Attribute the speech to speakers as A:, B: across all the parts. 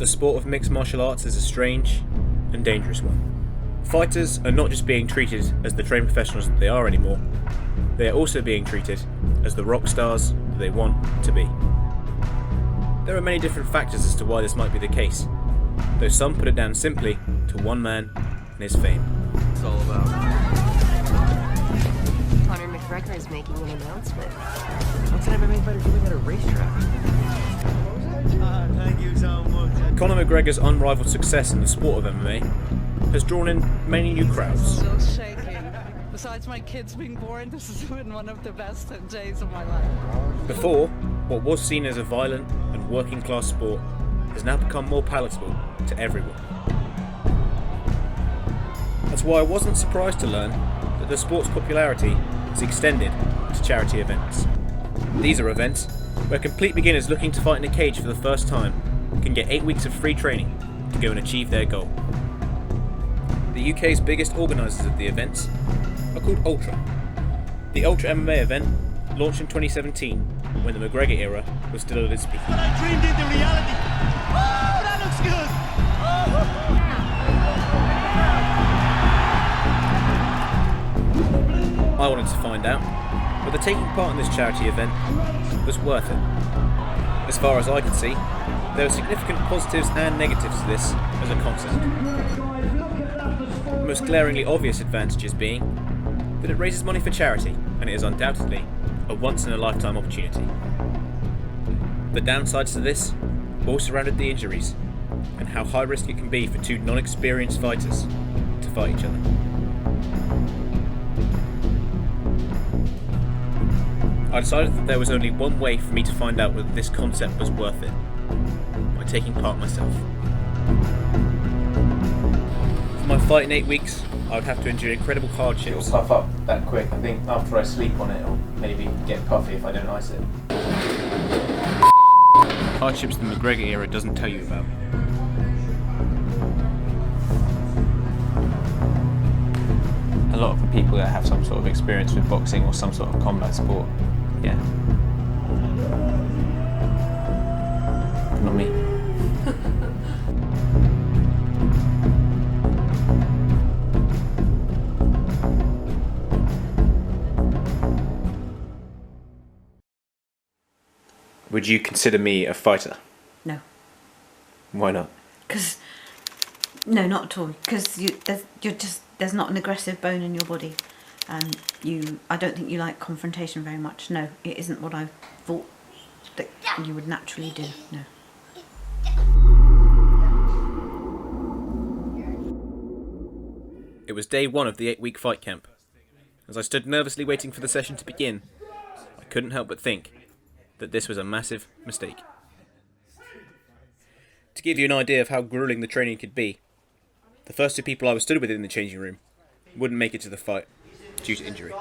A: The sport of mixed martial arts is a strange and dangerous one. Fighters are not just being treated as the trained professionals that they are anymore, they are also being treated as the rock stars that they want to be. There are many different factors as to why this might be the case, though some put it down simply to one man and his fame.
B: It's all about.
C: Conor McGregor is making an announcement.
B: What's an MMA fighter doing at a racetrack? Thank you so much.
A: Conor McGregor's unrivaled success in the sport of MMA has drawn in many new crowds.
D: So shaking. Besides my kids being born, this has been one of the best 10 days of my life.
A: Before, what was seen as a violent and working class sport has now become more palatable to everyone. That's why I wasn't surprised to learn that the sport's popularity is extended to charity events. These are events where complete beginners looking to fight in a cage for the first time can get 8 weeks of free training to go and achieve their goal. The UK's biggest organisers of the events are called Ultra. The Ultra MMA event launched in 2017 when the McGregor era was still at its peak.
E: But I dreamed into reality. Oh, that looks good.
A: I wanted to find out whether taking part in this charity event was worth it. As far as I could see, there were significant positives and negatives to this as a concept. The most glaringly obvious advantages being that it raises money for charity, and it is undoubtedly a once-in-a-lifetime opportunity. The downsides to this all surrounded the injuries and how high risk it can be for two non-experienced fighters to fight each other. I decided that there was only one way for me to find out whether this concept was worth it: by taking part myself. For my fight in 8 weeks, I would have to endure incredible hardships.
F: It'll puff up that quick. I think after I sleep on it, it'll maybe get puffy if I don't ice it.
A: Hardships the McGregor era doesn't tell you about.
F: A lot of people that have some sort of experience with boxing or some sort of combat sport, yeah. Not me.
A: Would you consider me a fighter?
G: No.
A: Why not?
G: No, not at all. Because there's not an aggressive bone in your body, and I don't think you like confrontation very much. No, it isn't what I thought that you would naturally do. No.
A: It was day one of the 8-week fight camp. As I stood nervously waiting for the session to begin, I couldn't help but think that this was a massive mistake. To give you an idea of how grueling the training could be, the first two people I was stood with in the changing room wouldn't make it to the fight due to injury.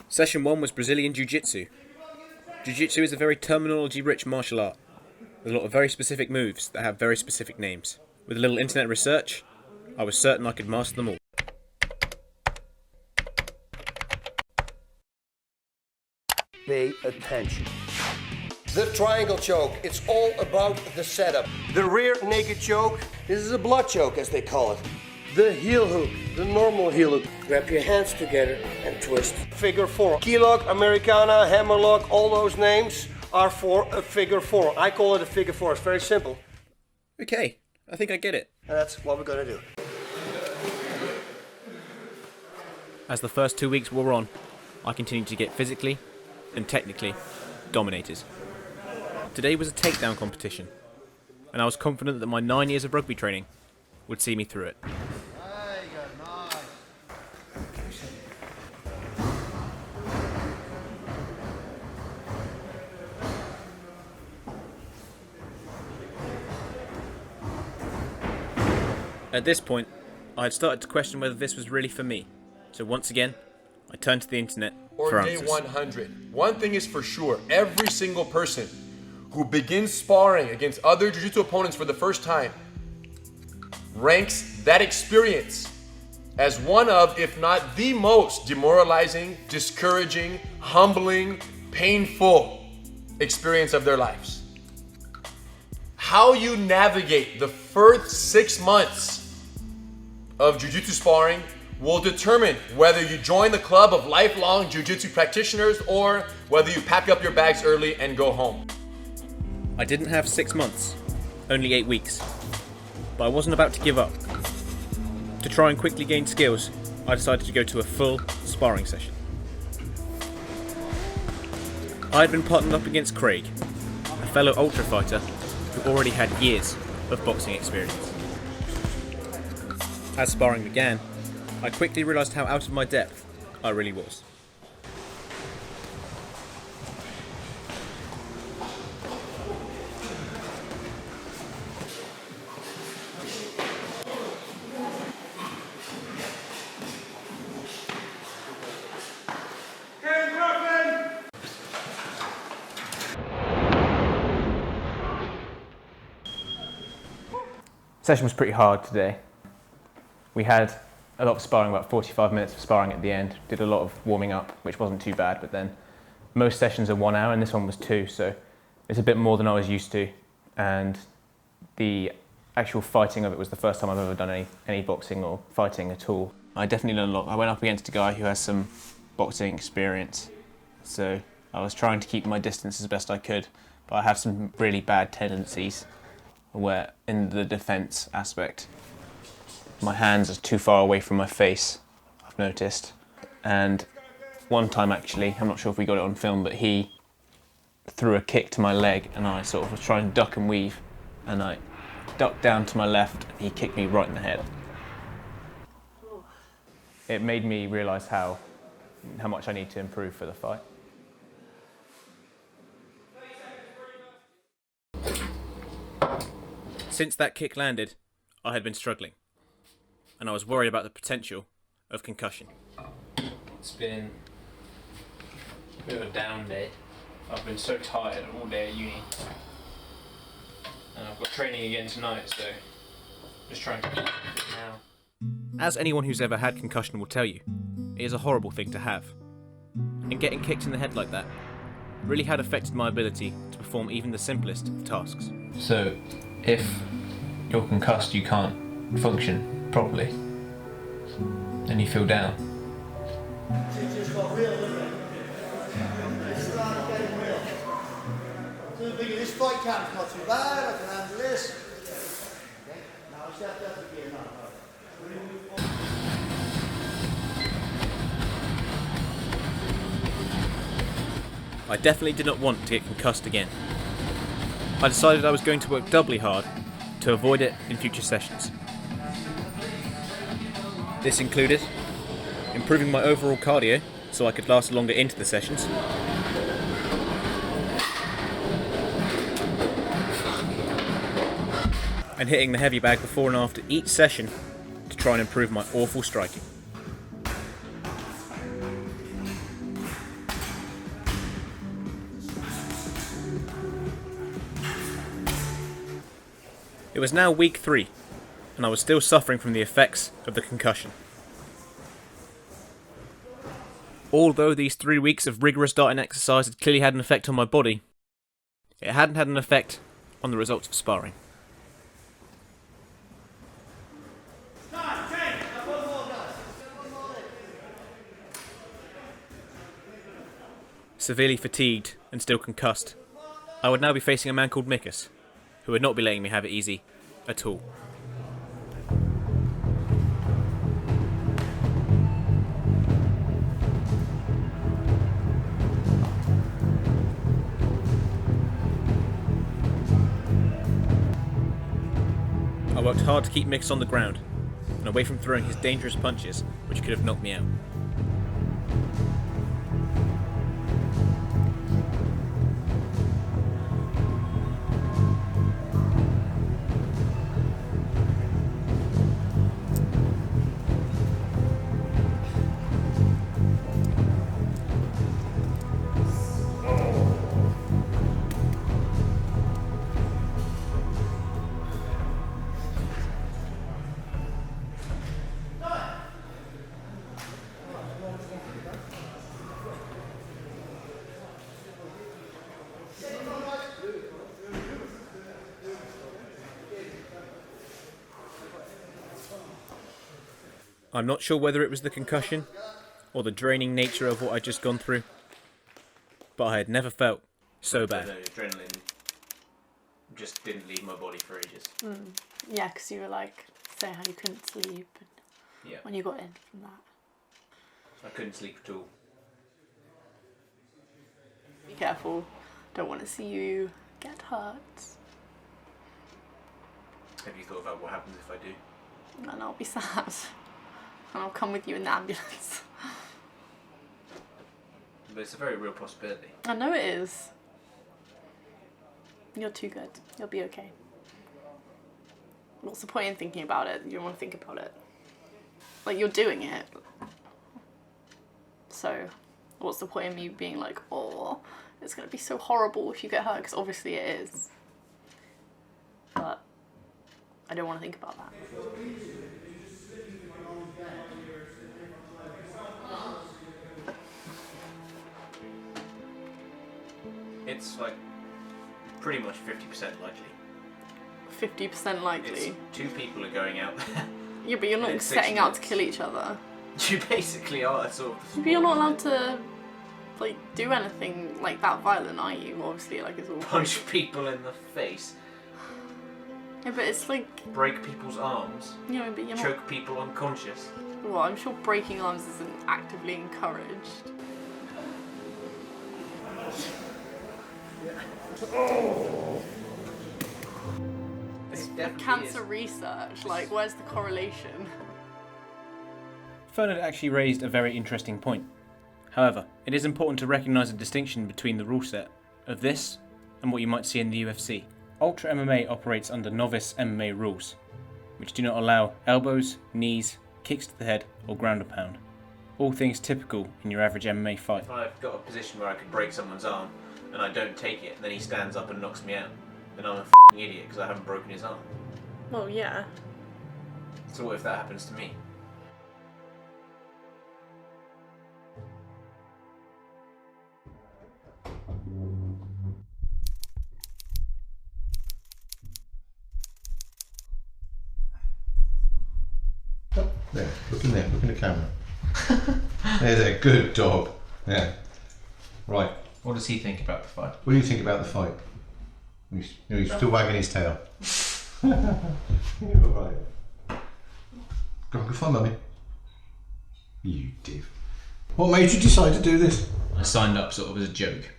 A: Session 1 was Brazilian Jiu-Jitsu. Jiu-Jitsu is a very terminology-rich martial art, with a lot of very specific moves that have very specific names. With a little internet research, I was certain I could master them all.
H: Pay attention. The triangle choke, it's all about the setup. The rear naked choke, this is a blood choke as they call it. The heel hook, the normal heel hook. Grab your hands together and twist. Figure four. Key lock, Americana, hammer lock, all those names are for a figure four. I call it a figure four, it's very simple.
A: Okay, I think I get it.
H: And that's what we're gonna do.
A: As the first 2 weeks wore on, I continued to get physically and technically dominated. Today was a takedown competition, and I was confident that my 9 years of rugby training would see me through it. At this point, I had started to question whether this was really for me, so once again, I turned to the internet for
I: Or day
A: answers.
I: 100. One thing is for sure, every single person who begins sparring against other jiu-jitsu opponents for the first time ranks that experience as one of, if not the most demoralizing, discouraging, humbling, painful experience of their lives. how you navigate the first 6 months of jiu-jitsu sparring will determine whether you join the club of lifelong jiu-jitsu practitioners or whether you pack up your bags early and go home.
A: I didn't have 6 months, only 8 weeks. But I wasn't about to give up. To try and quickly gain skills, I decided to go to a full sparring session. I had been partnered up against Craig, a fellow ultra fighter who already had years of boxing experience. As sparring began, I quickly realised how out of my depth I really was.
F: Session was pretty hard today. We had a lot of sparring, about 45 minutes of sparring at the end. Did a lot of warming up, which wasn't too bad, but then most sessions are 1 hour and this one was 2, so it's a bit more than I was used to. And the actual fighting of it was the first time I've ever done any boxing or fighting at all. I definitely learned a lot. I went up against a guy who has some boxing experience, so I was trying to keep my distance as best I could, but I have some really bad tendencies where in the defense aspect, my hands are too far away from my face, I've noticed. And one time actually, I'm not sure if we got it on film, but he threw a kick to my leg and I sort of was trying to duck and weave, and I ducked down to my left and he kicked me right in the head. It made me realise how much I need to improve for the fight.
A: Since that kick landed, I had been struggling, and I was worried about the potential of concussion.
F: It's been a bit of a down day. I've been so tired all day at uni, and I've got training again tonight, so just trying to keep it now.
A: As anyone who's ever had concussion will tell you, it is a horrible thing to have. And getting kicked in the head like that really had affected my ability to perform even the simplest of tasks.
F: So, if you're concussed, you can't function properly, and you feel down.
E: It just got real, didn't it? It started getting real. So I'm thinking, this fight camp's not too bad, I can handle this. Okay, now I step up again now.
A: I definitely did not want to get concussed again. I decided I was going to work doubly hard to avoid it in future sessions. This included improving my overall cardio so I could last longer into the sessions, and hitting the heavy bag before and after each session to try and improve my awful striking. It was now week 3, and I was still suffering from the effects of the concussion. Although these 3 weeks of rigorous diet and exercise had clearly had an effect on my body, it hadn't had an effect on the results of sparring. Severely fatigued and still concussed, I would now be facing a man called Machester, who would not be letting me have it easy at all. I worked hard to keep Machester on the ground and away from throwing his dangerous punches, which could have knocked me out. I'm not sure whether it was the concussion or the draining nature of what I'd just gone through, but I had never felt so bad.
F: The adrenaline just didn't leave my body for ages.
J: Yeah, because you were like saying how you couldn't sleep
F: Yeah.
J: when you got in from that.
F: I couldn't sleep at all.
J: Be careful. Don't want to see you get hurt.
F: Have you thought about what happens if I do?
J: And I'll be sad. And I'll come with you in the ambulance.
F: But it's a very real possibility.
J: I know it is. You're too good. You'll be okay. What's the point in thinking about it? You don't want to think about it. Like, you're doing it. So, what's the point in me being like, oh, it's going to be so horrible if you get hurt? Because obviously it is. But I don't want to think about that.
F: It's like pretty much 50% likely.
J: 50% likely.
F: It's two people are going out there.
J: Yeah, but you're not
F: it's
J: setting
F: 6
J: out
F: months.
J: to kill each other.
F: You basically are sort of.
J: But you're not allowed to, like, do anything like that violent, are you? Obviously, like, it's all...
F: Punch people in the face,
J: Yeah, but it's like...
F: break people's arms,
J: You know, but you're not...
F: choke people unconscious.
J: Well, I'm sure breaking arms isn't actively encouraged.
F: It definitely
J: Cancer
F: is.
J: research, like, where's the correlation?
A: Fernand actually raised a very interesting point. However, it is important to recognise a distinction between the rule set of this and what you might see in the UFC. Ultra MMA operates under novice MMA rules, which do not allow elbows, knees, kicks to the head, or ground and pound. All things typical in your average MMA fight.
F: If I've got a position where I could break someone's arm and I don't take it, and then he stands up and knocks me out, then I'm a f***ing idiot because I haven't broken his arm.
J: Well, yeah.
F: So what if that happens to me?
K: There, look in there, look in the camera. There's a good dog. Yeah. Right.
F: What does he think about the fight?
K: What do you think about the fight? He's still wagging his tail. You're alright. Go on, go find mummy. You div. What made you decide to do this?
F: I signed up sort of as a joke,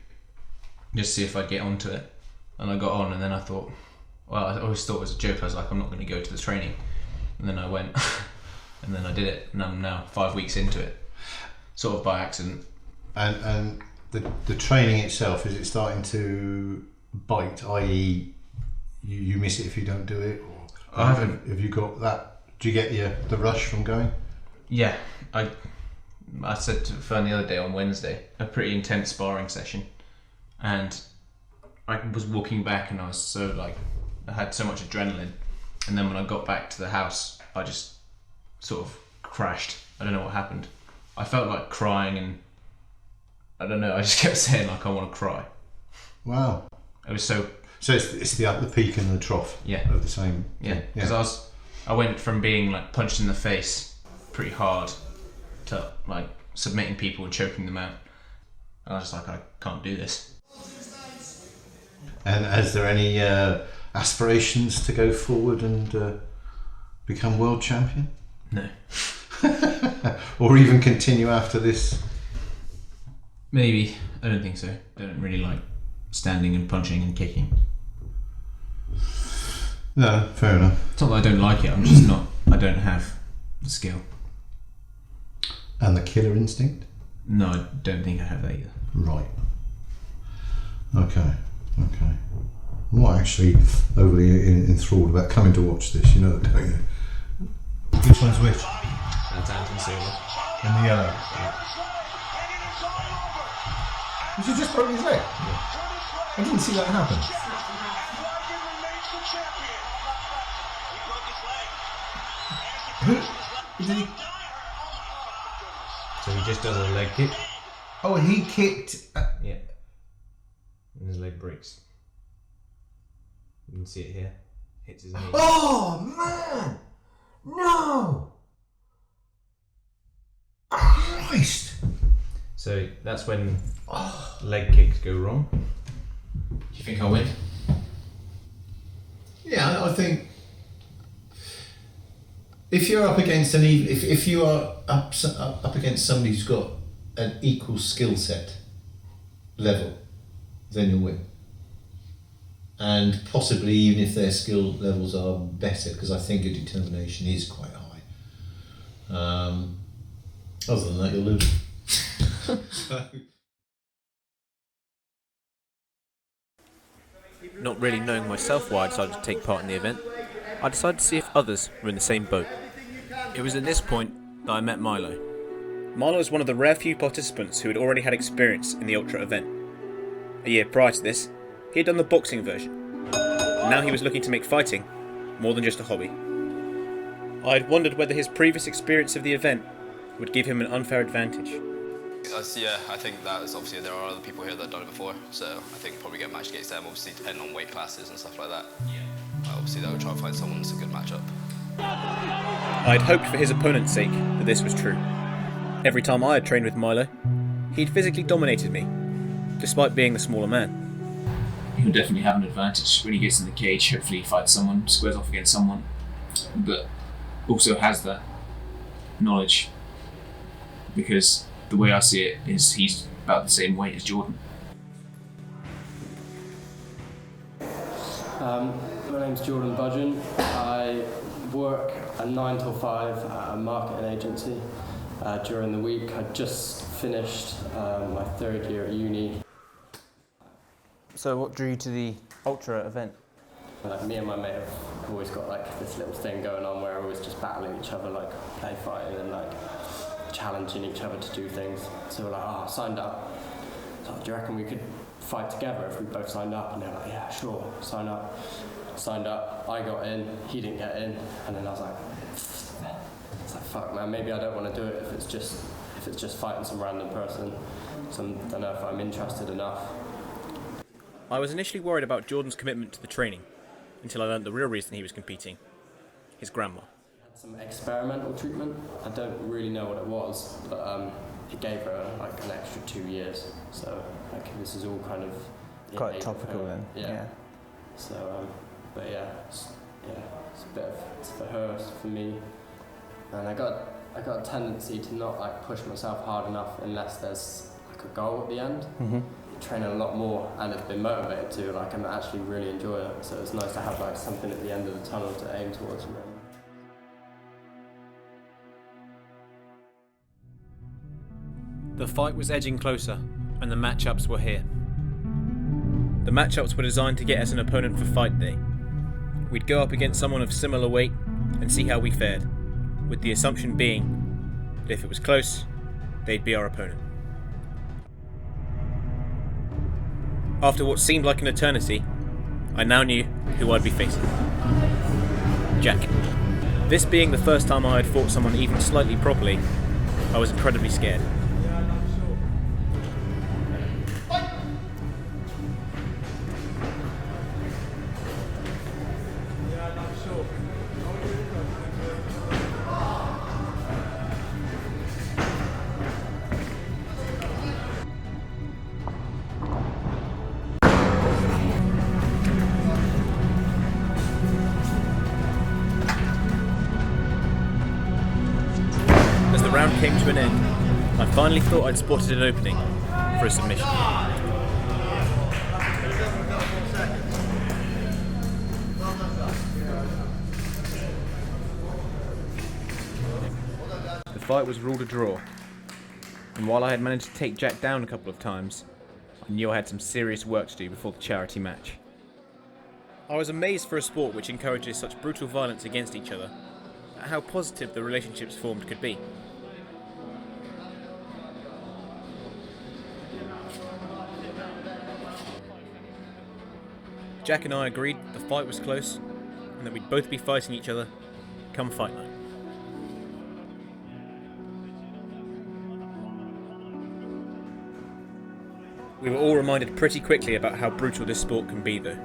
F: just to see if I'd get onto it. And I got on, and then I thought, well, I always thought it was a joke. I was like, I'm not going to go to the training. And then I went, and then I did it, and I'm now 5 weeks into it, sort of by accident.
K: And the training itself, is it starting to bite, i.e. you miss it if you don't do it? Or
F: I haven't.
K: Have you got that? Do you get the rush from going?
F: Yeah, I said to Fern the other day on Wednesday, a pretty intense sparring session, and I was walking back and I was so like, I had so much adrenaline, and then when I got back to the house, I just sort of crashed. I don't know what happened. I felt like crying, and I don't know, I just kept saying like I want to cry.
K: Wow.
F: It was so...
K: So it's the peak and the trough of the same...
F: Yeah, because I went from being like punched in the face pretty hard to like submitting people and choking them out. And I was just like, I can't do this.
K: And is there any aspirations to go forward and become world champion?
F: No.
K: Or even continue after this?
F: Maybe. I don't think so. I don't really like standing and punching and kicking.
K: No, fair enough.
F: It's not that I don't like it, I'm just not, I don't have the skill.
K: And the killer instinct?
F: No, I don't think I have that either.
K: Right. Okay. I'm not actually overly enthralled about coming to watch this, you know that, don't you? Which one's which?
F: That's Anton Silva.
K: In the yellow. Has he just broken his leg? I didn't see that happen. Who did he?
F: So he just does a leg kick.
K: Oh, he kicked.
F: Yeah. And his leg breaks. You can see it here. Hits his knee.
K: Oh man! No! Christ!
F: So that's when leg kicks go wrong. Do you think I'll win?
K: Yeah, I think if you're up against if you are up against somebody who's got an equal skill set level, then you'll win. And possibly even if their skill levels are better, because I think your determination is quite high. Other than that, you'll lose.
A: Not really knowing myself why I decided to take part in the event, I decided to see if others were in the same boat. It was at this point that I met Milo. Milo was one of the rare few participants who had already had experience in the Ultra event. A year prior to this, he had done the boxing version, and now he was looking to make fighting more than just a hobby. I had wondered whether his previous experience of the event would give him an unfair advantage.
L: Yeah, I think that is obviously there are other people here that have done it before, so I think probably get matched against them, obviously depending on weight classes and stuff like that. Obviously they would try to find someone that's a good matchup.
A: I had hoped for his opponent's sake that this was true. Every time I had trained with Milo, he'd physically dominated me, despite being the smaller man.
F: He'll definitely have an advantage when he gets in the cage. Hopefully he fights someone, squares off against someone, but also has the knowledge, because the way I see it is he's about the same weight as Jordan.
M: My name's Jordan Budgeon. I work a 9 till 5 at a marketing agency. During the week, I just finished my 3rd year at uni.
F: So what drew you to the Ultra event?
M: Like, me and my mate have always got like this little thing going on where we're always just battling each other, like play fighting and like challenging each other to do things. So we're like, I signed up. So do you reckon we could fight together if we both signed up? And they're like, yeah, sure, sign up. Signed up, I got in, he didn't get in, and then I was like, it's like, fuck man, maybe I don't want to do it if it's just fighting some random person. So I don't know if I'm interested enough.
A: I was initially worried about Jordan's commitment to the training, until I learned the real reason he was competing: his grandma.
M: Had some experimental treatment. I don't really know what it was, but it gave her like an extra 2 years. So like this is all kind of
F: Quite topical then.
M: Yeah. So but yeah, it's a bit of, it's for her, it's for me, and I got a tendency to not like push myself hard enough unless there's like a goal at the end.
F: Mm-hmm.
M: Training a lot more, and it's been motivated to, like, I'm actually really enjoying it, so it's nice to have like something at the end of the tunnel to aim towards.
A: The fight was edging closer, and the matchups were here. The matchups were designed to get us an opponent for fight day. We'd go up against someone of similar weight and see how we fared, with the assumption being that if it was close, they'd be our opponent. After what seemed like an eternity, I now knew who I'd be facing. Jack. This being the first time I had fought someone even slightly properly, I was incredibly scared. The round came to an end. I finally thought I'd spotted an opening for a submission. The fight was ruled a draw, and while I had managed to take Jack down a couple of times, I knew I had some serious work to do before the charity match. I was amazed for a sport which encourages such brutal violence against each other, at how positive the relationships formed could be. Jack and I agreed the fight was close, and that we'd both be fighting each other come fight night. We were all reminded pretty quickly about how brutal this sport can be, though.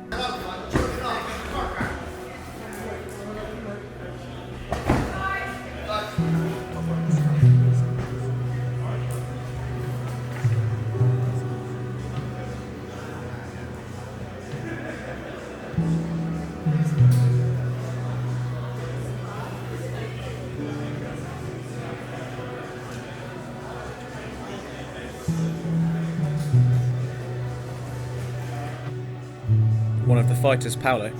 A: One of the fighters, Paolo,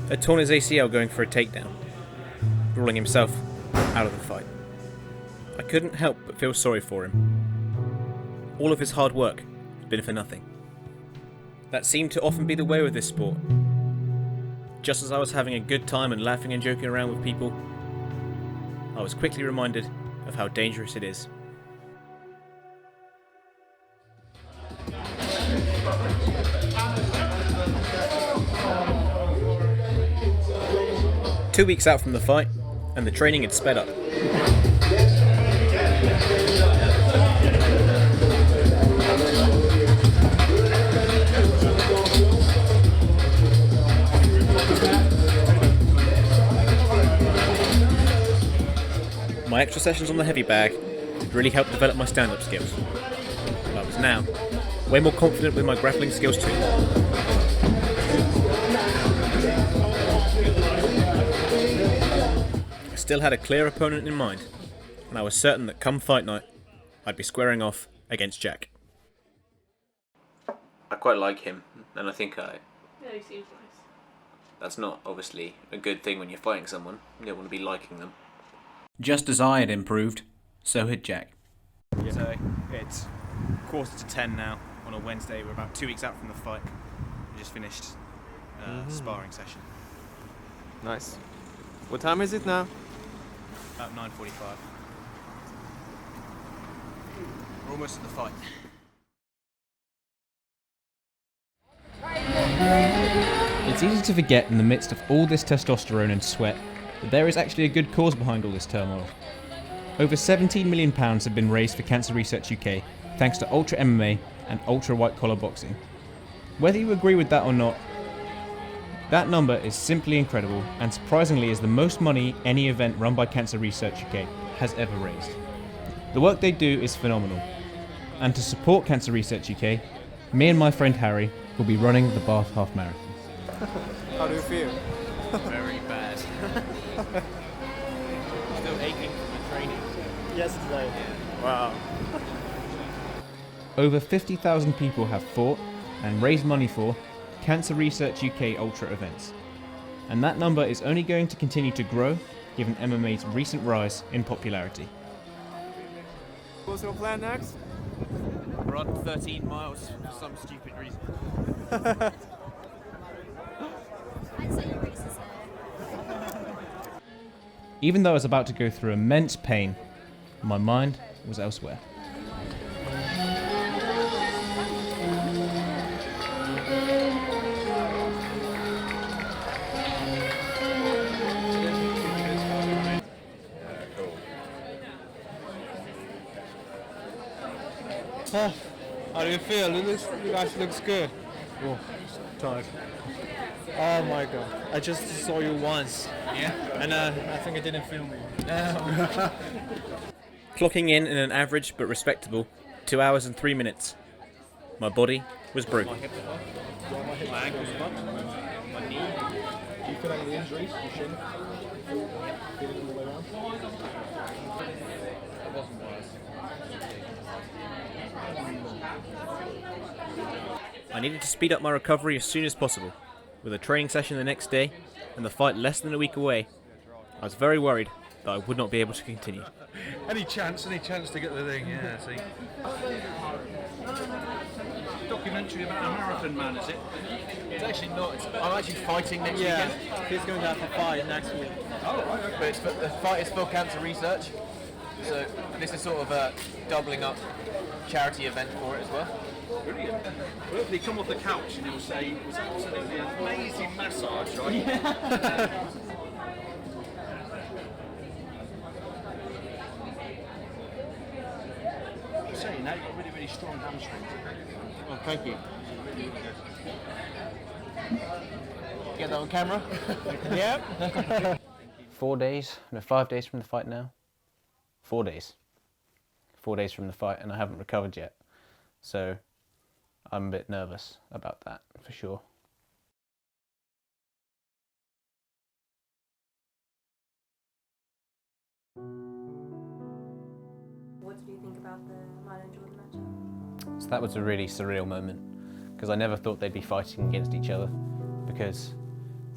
A: had torn his ACL going for a takedown, ruling himself out of the fight. I couldn't help but feel sorry for him. All of his hard work had been for nothing. That seemed to often be the way with this sport. Just as I was having a good time and laughing and joking around with people, I was quickly reminded of how dangerous it is. Two weeks out from the fight, and the training had sped up. My extra sessions on the heavy bag had really helped develop my stand-up skills. I was now way more confident with my grappling skills too. I still had a clear opponent in mind, and I was certain that come fight night, I'd be squaring off against Jack. I quite like him, and I think
J: Yeah, he seems nice.
A: that's not obviously a good thing when you're fighting someone. You don't want to be liking them. Just as I had improved, so had Jack. So it's 9:45 now on a Wednesday. We're about 2 weeks out from the fight. We just finished sparring session.
B: Nice. What time is it now?
A: About 9:45. We're almost at the fight. It's easy to forget in the midst of all this testosterone and sweat that there is actually a good cause behind all this turmoil. Over £17 million have been raised for Cancer Research UK thanks to Ultra MMA and Ultra White Collar Boxing. Whether you agree with that or not, that number is simply incredible and surprisingly is the most money any event run by Cancer Research UK has ever raised. The work they do is phenomenal, and to support Cancer Research UK, me and my friend Harry will be running the Bath Half Marathon.
B: How do you feel?
F: Very bad. Still aching from the training.
B: Yesterday.
F: Wow.
A: Over 50,000 people have fought and raised money for Cancer Research UK Ultra events, and that number is only going to continue to grow given MMA's recent rise in popularity.
B: What's your plan next?
F: Run 13 miles for some stupid reason.
A: Even though I was about to go through immense pain, my mind was elsewhere.
N: Oh, how do you feel? You guys looks good. Oh, tired. Oh my god. I just saw you once.
F: Yeah?
N: And I think I didn't film you.
A: Clocking in an average but respectable 2 hours and 3 minutes, my body was broken.
F: My ankle's fucked. My knee.
N: Do you feel like the injuries? Your shin? Feel it all the way around?
F: It wasn't worse.
A: I needed to speed up my recovery as soon as possible. With a training session the next day and the fight less than a week away, I was very worried that I would not be able to continue.
N: Any chance to get the thing, yeah, see.
O: Documentary about a marathon man, is it?
F: It's actually not. I'm actually fighting next weekend.
N: He's going to have a fight next week.
O: Oh, right, okay.
F: But the fight is for Cancer Research, so this is sort of a doubling up charity event for it as well.
O: Brilliant. Well, they come off the couch and he'll say, it was absolutely amazing massage, right?
N: Yeah.
O: You're saying that, you've got really, really strong hamstrings.
F: Oh, thank you. Get that on camera?
N: Yep.
A: 4 days, no, 5 days from the fight now. 4 days. 4 days from the fight, and I haven't recovered yet. So I'm a bit nervous about that, for sure.
P: What did you think about the Milo and Jordan matchup?
F: So that was a really surreal moment, because I never thought they'd be fighting against each other, because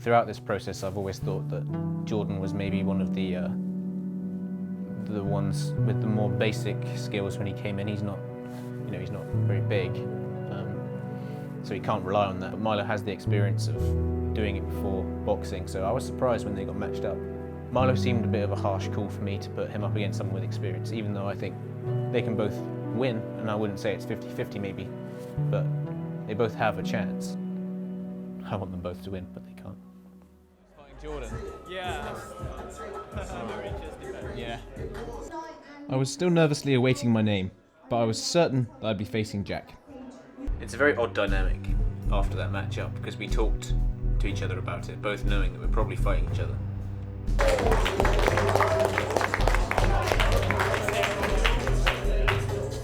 F: throughout this process I've always thought that Jordan was maybe one of the ones with the more basic skills when he came in. He's not, he's not very big, so he can't rely on that. But Milo has the experience of doing it before boxing, so I was surprised when they got matched up. Milo seemed a bit of a harsh call for me to put him up against someone with experience, even though I think they can both win, and I wouldn't say it's 50-50 maybe, but they both have a chance. I want them both to win, but they can't. Fighting Jordan.
Q: Yeah.
F: Yeah. I was still nervously awaiting my name, but I was certain that I'd be facing Jack. It's a very odd dynamic after that matchup, because we talked to each other about it, both knowing that we're probably fighting each other.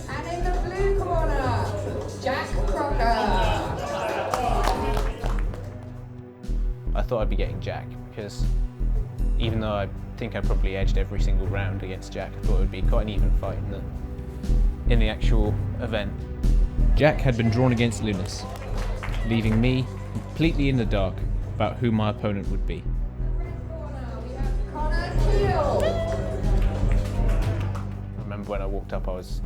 R: And in the blue corner, Jack Crocker.
F: I thought I'd be getting Jack, because even though I think I probably edged every single round against Jack, I thought it would be quite an even fight in the actual event. Jack had been drawn against Lewis, leaving me completely in the dark about who my opponent would be. I remember when I walked up, I was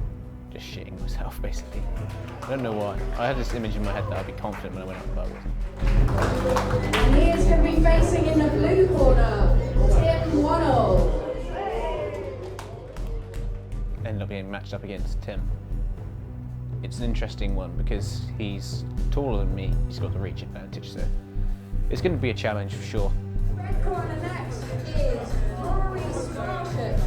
F: just shitting myself, basically. I don't know why. I had this image in my head that I'd be confident when I went up, but I wasn't.
R: And he is going to be facing in the blue corner, Tim Wannell.
F: Ended up being matched up against Tim. It's an interesting one because he's taller than me, he's got the reach advantage, so it's going to be a challenge for sure.
R: Red corner next is Maurice Martin.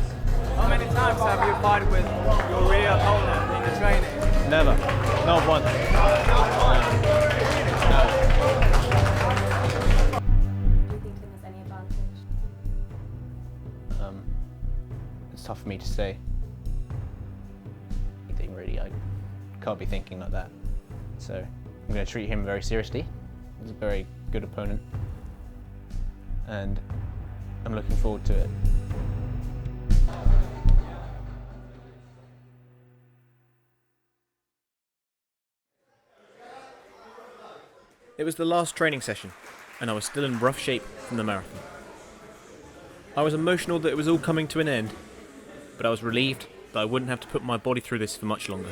Q: How many times have you fought with your real opponent in the training?
F: Never. Not once.
P: Do you think Tim has any advantage?
F: It's tough for me to say. Anything really, I can't be thinking like that. So I'm going to treat him very seriously. He's a very good opponent, and I'm looking forward to it.
A: It was the last training session, and I was still in rough shape from the marathon. I was emotional that it was all coming to an end, but I was relieved that I wouldn't have to put my body through this for much longer.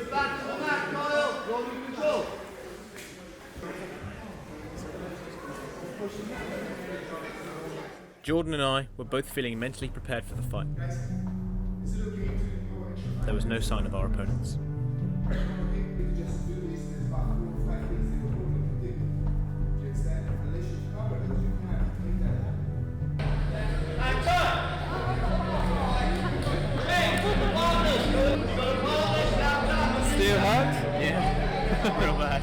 A: Jordan and I were both feeling mentally prepared for the fight. There was no sign of our opponents.
Q: Still hurt?
A: Yeah, real bad.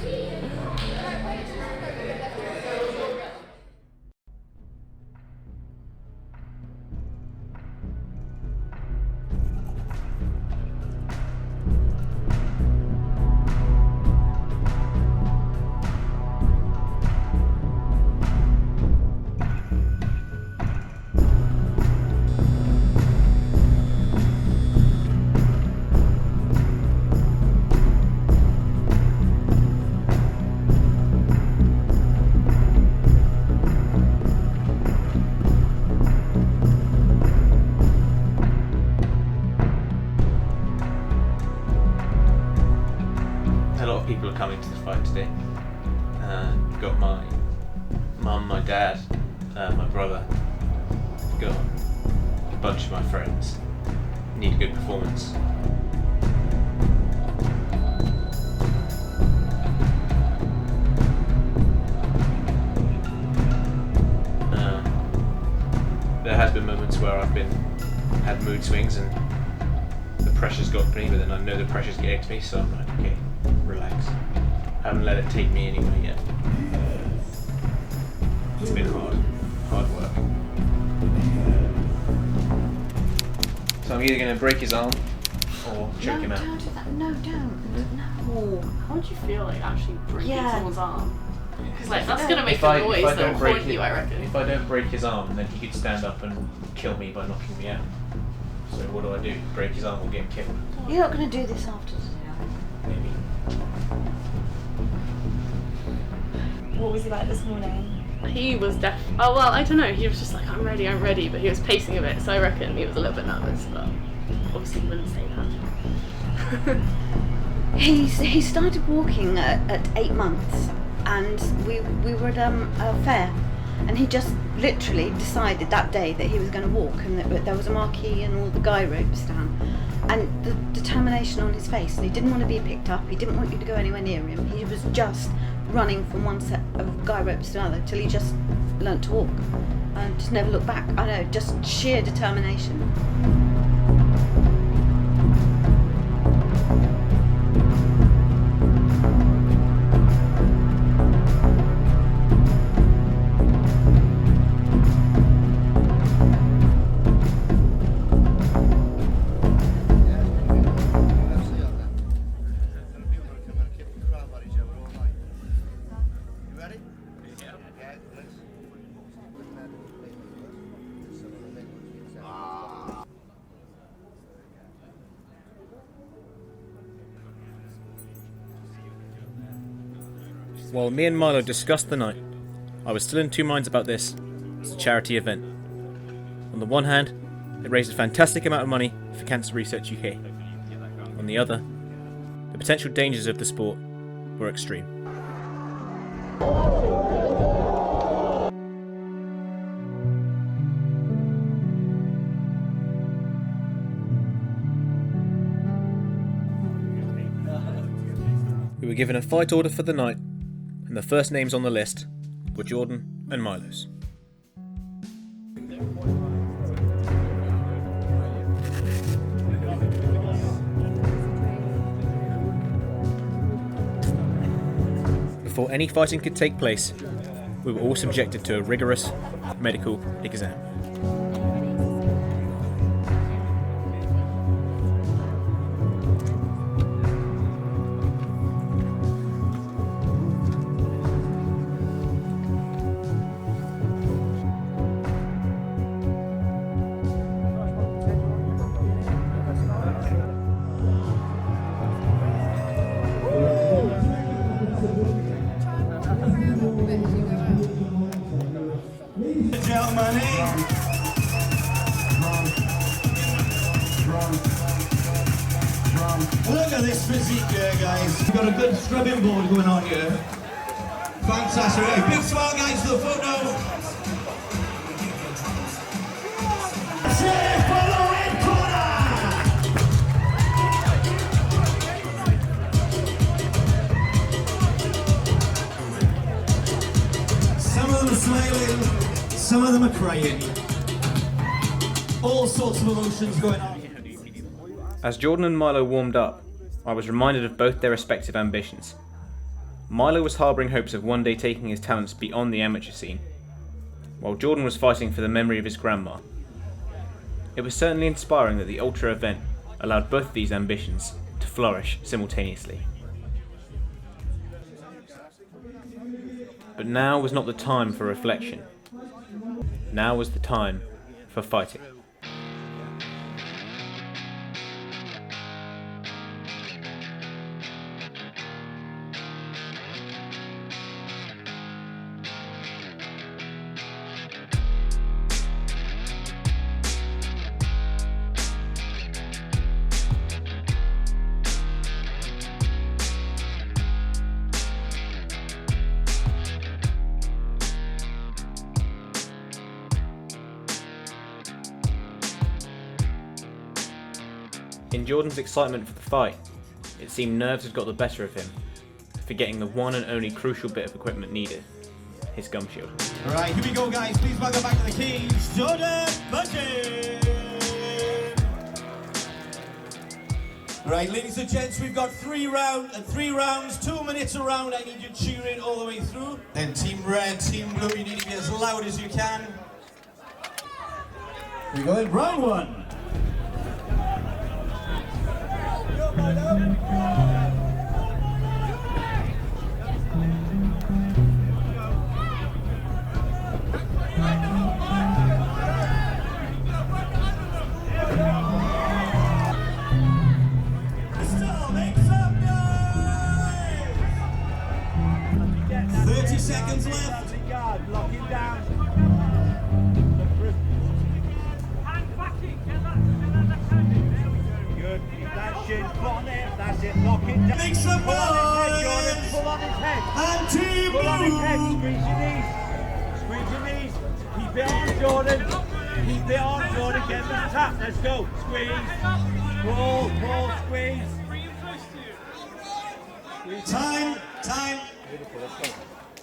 F: People are coming to the fight today. You've got my mum, my dad, my brother, you've got a bunch of my friends. Need a good performance. There has been moments where I've had mood swings and the pressure's got to me, but then I know the pressure's getting to me, so I'm like, okay, relax. I haven't let it take me anywhere yet. It's been hard work. So I'm either going to break his arm or choke him out.
G: Don't do that. No, don't. No.
J: How would you feel like actually breaking
G: Yeah.
J: someone's arm? Because like that's gonna make a noise that'll haunt you, I reckon.
F: If I don't break his arm, then he could stand up and kill me by knocking me out. So So what do I do? Break his arm or get him killed?
G: You're not going to do this after today, are you?
F: Maybe.
P: What was he like this morning?
J: He was oh well, I don't know, he was just like, I'm ready, but he was pacing a bit, so I reckon he was a little bit nervous, but obviously he wouldn't say that.
G: He started walking at 8 months, and we were at a fair, and he just literally decided that day that he was going to walk, and that there was a marquee and all the guy ropes down, and the determination on his face, and he didn't want to be picked up, he didn't want you to go anywhere near him, he was just running from one set of guy ropes to another till he just learnt to walk and just never looked back. I know, just sheer determination.
A: While me and Milo discussed the night, I was still in two minds about this as a charity event. On the one hand, it raised a fantastic amount of money for Cancer Research U.K. On the other, the potential dangers of the sport were extreme. We were given a fight order for the night, and the first names on the list were Jordan and Milo's. Before any fighting could take place, we were all subjected to a rigorous medical exam.
S: Look at this physique here, guys. We've got a good scrubbing board going on here. Fantastic. Right, big smile, guys, for the photo. Cheer for the red corner. Some of them are smiling, some of them are crying. All sorts of emotions going on.
A: As Jordan and Milo warmed up, I was reminded of both their respective ambitions. Milo was harbouring hopes of one day taking his talents beyond the amateur scene, while Jordan was fighting for the memory of his grandma. It was certainly inspiring that the Ultra event allowed both of these ambitions to flourish simultaneously. But now was not the time for reflection. Now was the time for fighting. In Jordan's excitement for the fight, it seemed nerves had got the better of him, forgetting the one and only crucial bit of equipment needed, his gum shield.
S: Alright, here we go, guys. Please welcome back to the cage, Jordan Budget. Right, ladies and gents, we've got three rounds, 2 minutes a round. I need you cheering all the way through. Then Team Red, Team Blue, you need to be as loud as you can. Here we go in round one.
O: That's it, lock it down.
S: Make some
O: Pull on his head, Jordan.
S: noise.
O: Pull on his head.
S: And Team
O: Pull on his head.
S: Blue.
O: Squeeze your knees. Squeeze your knees. Keep it on, Jordan. Keep it on, Jordan. Get the tap. Let's go. Squeeze. Pull, squeeze.
S: Time.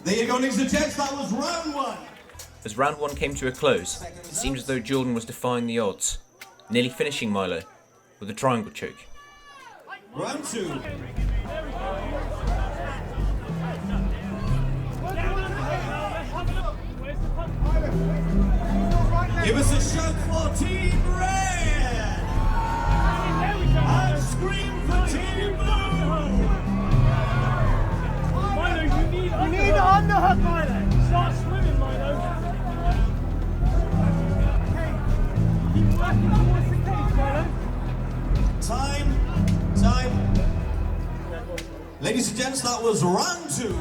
S: There you go, ladies and gents. That was round 1.
A: As round 1 came to a close, it seemed as though Jordan was defying the odds, nearly finishing Milo with a triangle choke.
S: Round 2. Give us a shout for Team Red! And scream for Team Blue!
O: Milo, you need the underhook, Milo. Start swimming, Milo. Keep working towards the cage, Milo.
S: Time. Ladies and gents, that was round 2.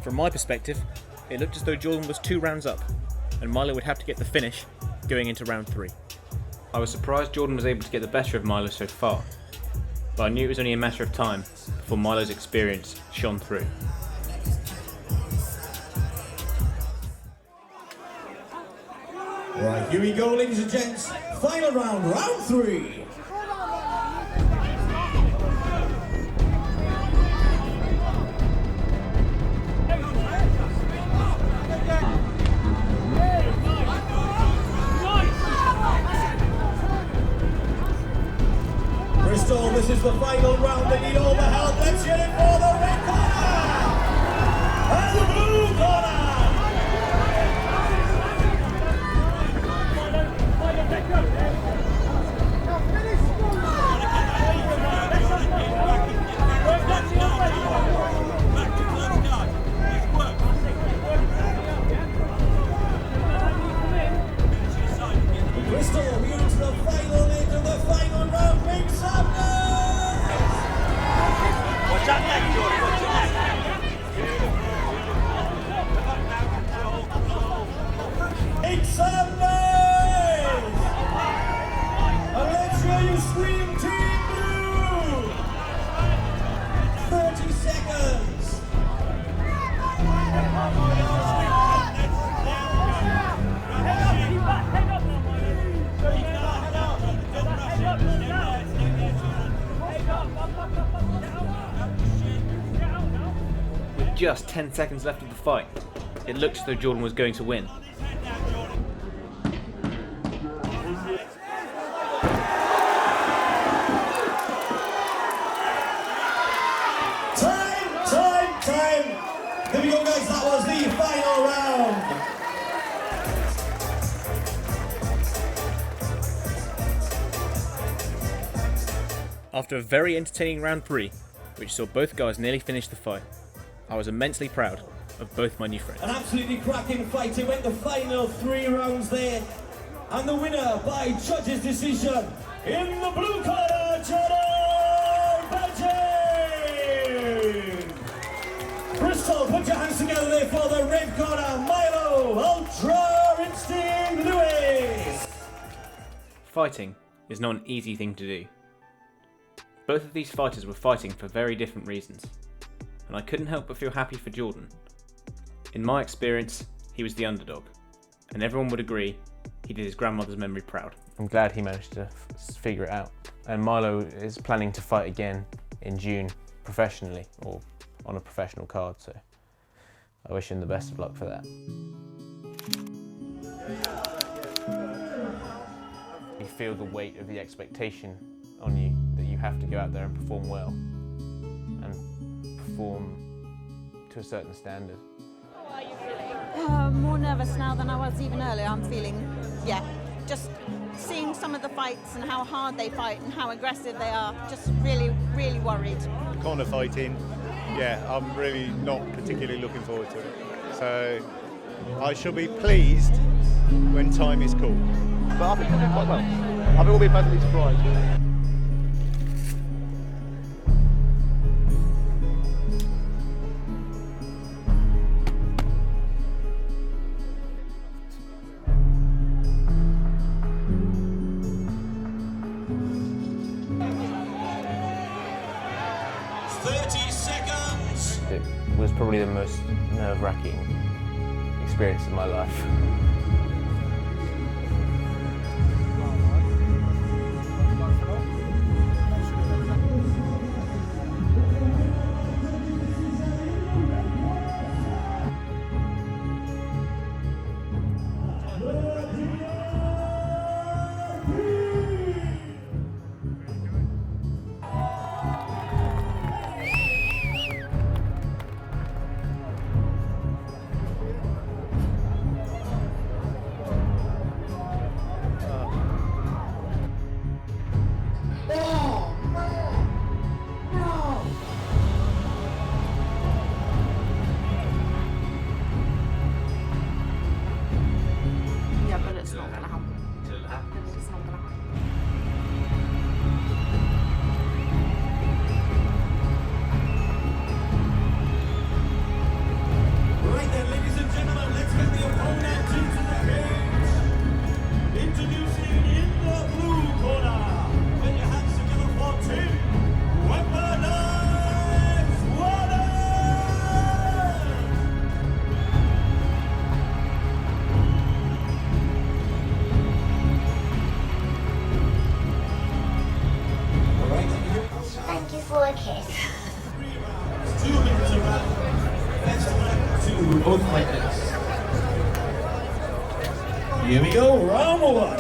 A: From my perspective, it looked as though Jordan was 2 rounds up, and Milo would have to get the finish going into round 3. I was surprised Jordan was able to get the better of Milo so far, but I knew it was only a matter of time before Milo's experience shone through.
S: Right, here we go, ladies and gents. Final round, round 3. Bristol, this is the final round. They need all the help. Let's get it for the red corner and the blue corner. Bristol, we're into the final end of the final round. Make some noise!
O: Watch that neck, Jordan. Watch your neck.
S: Make some noise! And let's hear you scream Team Blue! 30 seconds!
A: With just 10 seconds left of the fight, it looked as though Jordan was going to win.
S: Time! Here we go, guys, that was the final round!
A: After a very entertaining round 3, which saw both guys nearly finish the fight, I was immensely proud of both my new friends.
S: An absolutely cracking fight. It went the final 3 rounds there. And the winner by judges' decision in the blue corner, Jordan Belgian! Bristol, put your hands together there for the red corner, Milo, Ultra Instinct Lewis!
A: Fighting is not an easy thing to do. Both of these fighters were fighting for very different reasons, and I couldn't help but feel happy for Jordan. In my experience, he was the underdog, and everyone would agree he did his grandmother's memory proud.
F: I'm glad he managed to figure it out. And Milo is planning to fight again in June professionally, or on a professional card, so I wish him the best of luck for that. You feel the weight of the expectation on you that you have to go out there and perform well and perform to a certain standard.
T: More nervous now than I was even earlier. I'm feeling, just seeing some of the fights and how hard they fight and how aggressive they are, just really, really worried.
U: Corner fighting, I'm really not particularly looking forward to it. So I shall be pleased when time is cool. But I think we'll do quite well. I think we'll be pleasantly surprised.
F: was probably the most nerve-wracking experience of my life.
J: Yeah, but it's not gonna happen. It's not gonna happen.
S: Right then, ladies and gentlemen, let's get the opponent into the cage. Introducing in the blue corner, put your hands together for Tim Weaponized Water!
C: Thank you for a kiss.
S: 2 minutes around. Best of luck to both fighters. Here we go, round one.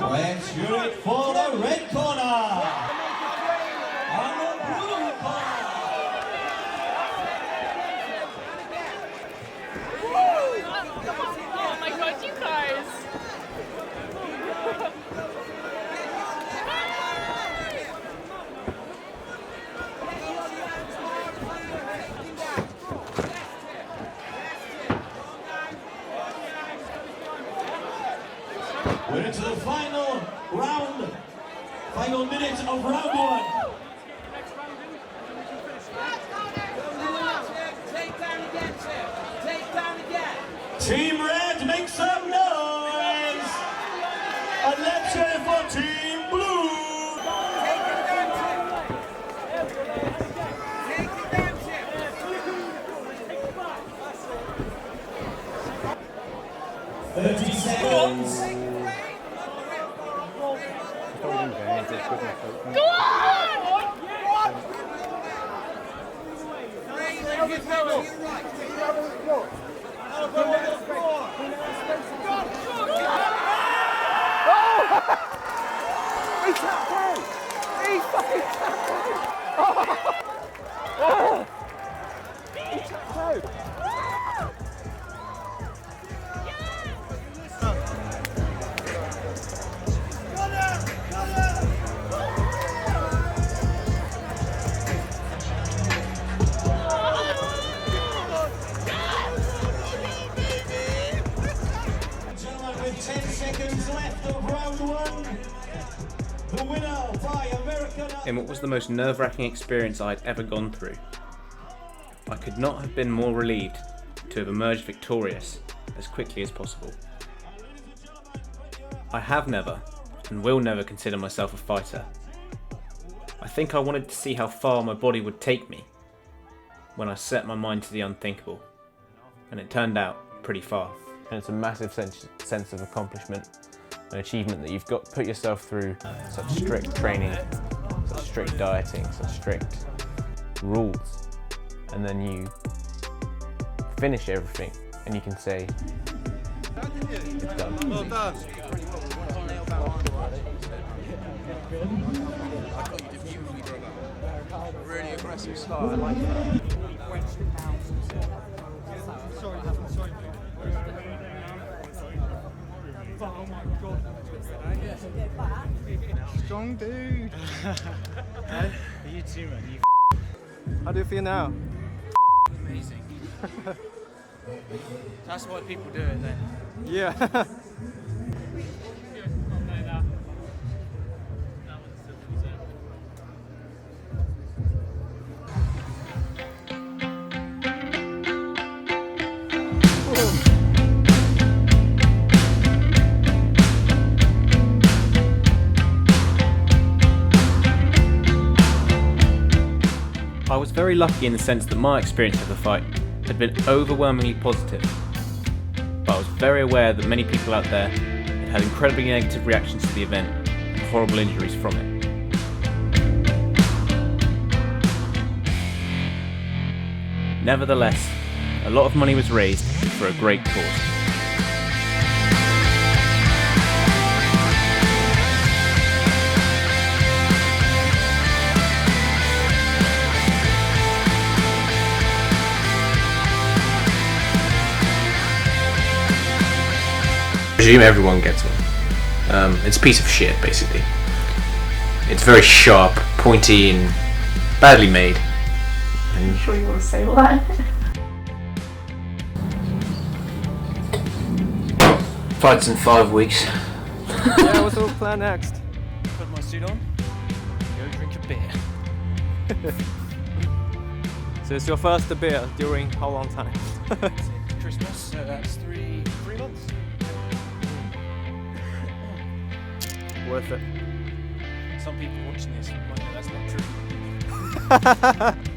S: Let's hear it for the red corner. And the blue corner.
J: Oh my god, you guys!
S: We're into the final round, final minute of round one. Team Red, make some noise! And let's hear it for Team Blue! Thirty seconds.
J: Go on!
N: He tapped out! He fucking tapped out! Oh! He tapped out!
S: Gentlemen, with 10 seconds left of round one, the winner by American...
A: In what was the most nerve-wracking experience I'd ever gone through, I could not have been more relieved to have emerged victorious as quickly as possible. I have never, and will never consider myself a fighter. I think I wanted to see how far my body would take me when I set my mind to the unthinkable, and it turned out pretty far.
F: And it's a massive sense of accomplishment, an achievement that you've got to put yourself through such strict training, such strict dieting, such strict rules, and then you finish everything and you can say, it's done.
N: Well done.
B: Really aggressive start, I like that.
N: Sorry. Oh my god. Strong dude. You too, man.
B: How do you feel now?
N: Amazing. That's why people do it then.
B: Yeah.
A: very lucky in the sense that my experience of the fight had been overwhelmingly positive. But I was very aware that many people out there had had incredibly negative reactions to the event and horrible injuries from it. Nevertheless, a lot of money was raised for a great cause.
F: I presume everyone gets one. It's a piece of shit, basically. It's very sharp, pointy, and badly made.
C: Are you sure you want to say all that?
F: Fight's in 5 weeks.
B: Yeah, what's our plan next?
N: Put my suit on, go drink a beer.
B: So it's your first beer during how long time?
N: Christmas, so that's three months.
B: Worth it.
N: Some people watching this might know that's not true.